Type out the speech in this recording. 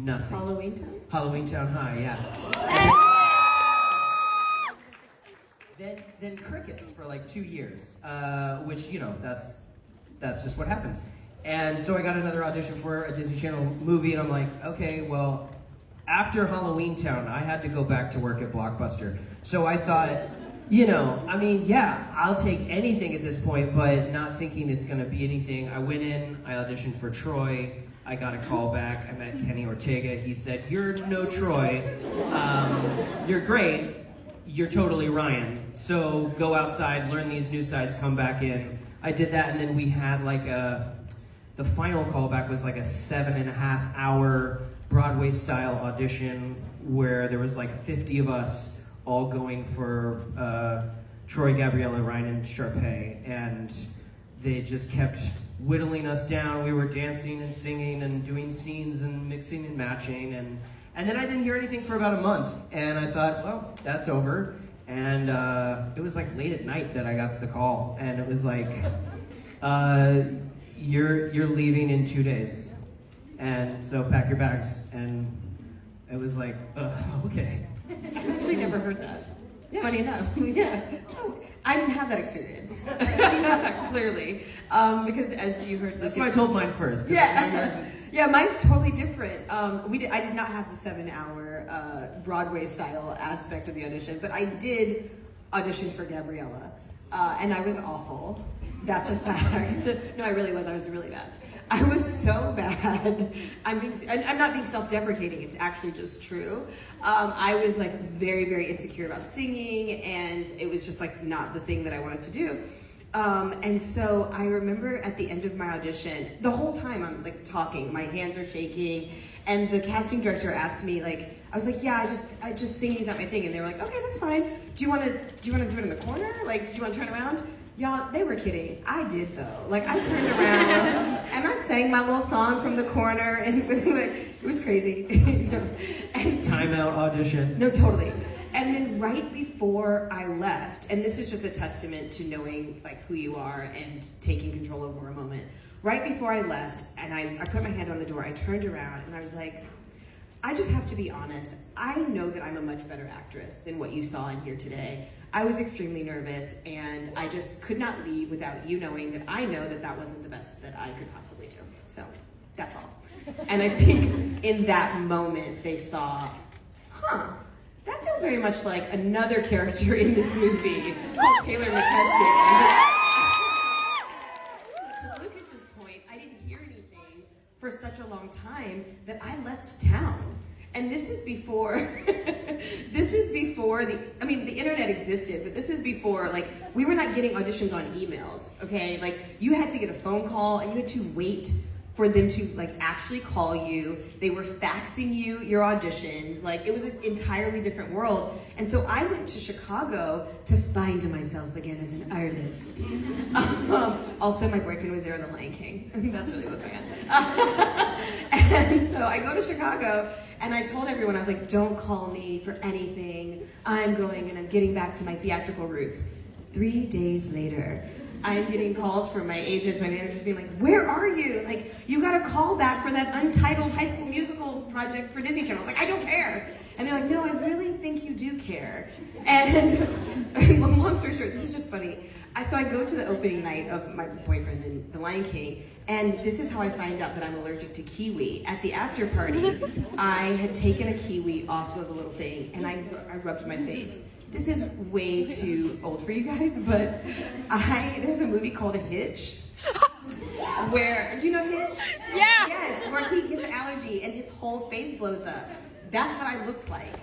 Nothing. Halloween Town? Halloween Town High, yeah. Then crickets for like 2 years, which, you know, that's just what happens. And so I got another audition for a Disney Channel movie, and I'm like, okay, well, after Halloween Town, I had to go back to work at Blockbuster. So I thought, you know, I mean, yeah, I'll take anything at this point, but not thinking it's gonna be anything. I went in, I auditioned for Troy, I got a call back, I met Kenny Ortega, he said, you're no Troy, you're great, you're totally Ryan. So go outside, learn these new sides, come back in. I did that, and then we had like the final callback was like a 7.5 hour Broadway style audition where there was like 50 of us all going for Troy, Gabriella, Ryan, and Sharpay, and they just kept whittling us down. We were dancing and singing and doing scenes and mixing and matching, and then I didn't hear anything for about a month, and I thought, well, that's over. And it was like late at night that I got the call, and it was like, you're leaving in 2 days, and so pack your bags. And it was like, okay. I've actually never heard that. Yeah. Funny enough, yeah. Oh, I didn't have that experience, clearly, because as you heard, That's why I told mine first. Yeah, yeah, mine's totally different. I did not have the 7-hour Broadway-style aspect of the audition, but I did audition for Gabriella, and I was awful. That's a fact. No, I really was. I was really bad. I was so bad. I'm not being self-deprecating. It's actually just true. I was like very, very insecure about singing, and it was just like not the thing that I wanted to do. And so I remember at the end of my audition, the whole time I'm like talking, my hands are shaking, and the casting director asked me like, I was like, yeah, I just singing's not my thing, and they were like, okay, that's fine. Do you want to do it in the corner? Like, do you want to turn around? Y'all, they were kidding. I did though. Like, I turned around and I sang my little song from the corner, and it was crazy. You know? And Timeout audition. no, totally. And then right before I left, and this is just a testament to knowing like who you are and taking control over a moment. Right before I left, and I put my hand on the door, I turned around and I was like, I just have to be honest. I know that I'm a much better actress than what you saw in here today. I was extremely nervous, and I just could not leave without you knowing that I know that that wasn't the best that I could possibly do. So that's all. And I think in that moment they saw, that feels very much like another character in this movie called Taylor McKesson. To Lucas's point, I didn't hear anything for such a long time that I left town. And this is before, the internet existed, but this is before, like, we were not getting auditions on emails, okay? Like, you had to get a phone call, and you had to wait for them to, like, actually call you. They were faxing you your auditions. Like, it was an entirely different world. And so I went to Chicago to find myself again as an artist. Also, my boyfriend was there in The Lion King. That's really what was going on. And so I go to Chicago, and I told everyone, I was like, don't call me for anything. I'm going and I'm getting back to my theatrical roots. 3 days later, I'm getting calls from my agents, my managers being like, where are you? Like, you got a call back for that untitled High School Musical project for Disney Channel. I was like, I don't care. And they're like, no, I really think you do care. And long story short, this is just funny. So I go to the opening night of my boyfriend in The Lion King, and this is how I find out that I'm allergic to kiwi. At the after party, I had taken a kiwi off of a little thing, and I rubbed my face. This is way too old for you guys, but there's a movie called Hitch, where, do you know Hitch? Yeah. Yes, where he gets an allergy and his whole face blows up. That's what I looked like.